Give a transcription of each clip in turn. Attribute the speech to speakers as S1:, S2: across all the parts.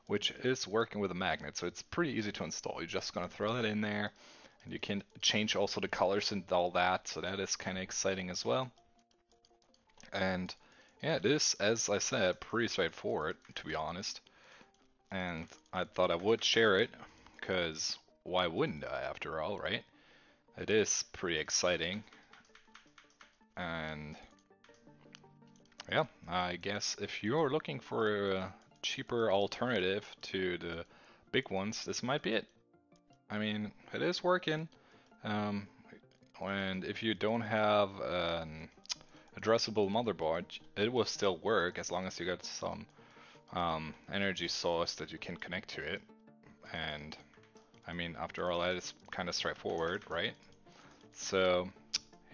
S1: which is working with a magnet, so it's pretty easy to install. You're just gonna throw that in there, and you can change also the colors and all that, so that is kind of exciting as well. And yeah, it is, as I said, pretty straightforward, to be honest. And I thought I would share it, because why wouldn't I, after all, right? It is pretty exciting. And yeah, I guess if you're looking for a cheaper alternative to the big ones, this might be it. I mean, it is working. Um, and if you don't have an addressable motherboard, it will still work as long as you got some energy source that you can connect to it. And I mean, after all that, it's kind of straightforward, right? So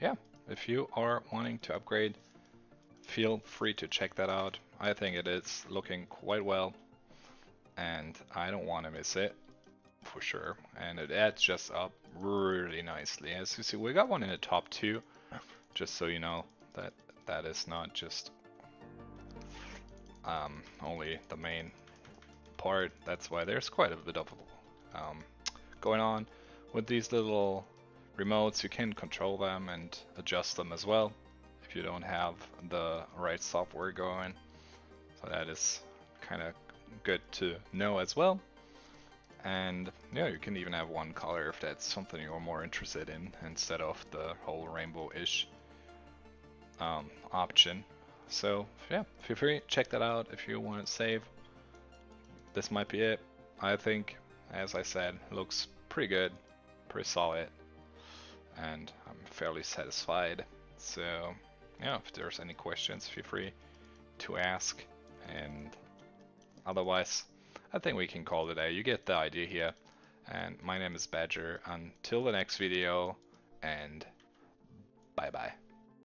S1: yeah, if you are wanting to upgrade, feel free to check that out. I think it is looking quite well, and I don't want to miss it for sure. And it adds just up really nicely. As you see, we got one in the top 2, just so you know that that is not just only the main part. That's why there's quite a bit of going on with these little remotes. You can control them and adjust them as well if you don't have the right software going. So that is kind of good to know as well. And yeah, you can even have one color if that's something you're more interested in instead of the whole rainbow-ish option. So yeah, feel free to check that out if you want to save. This might be it. I think, as I said, looks pretty good, pretty solid, and I'm fairly satisfied. So yeah, if there's any questions, feel free to ask, and otherwise I think we can call it a day. You get the idea here, and my name is Badger. Until the next video, and bye bye.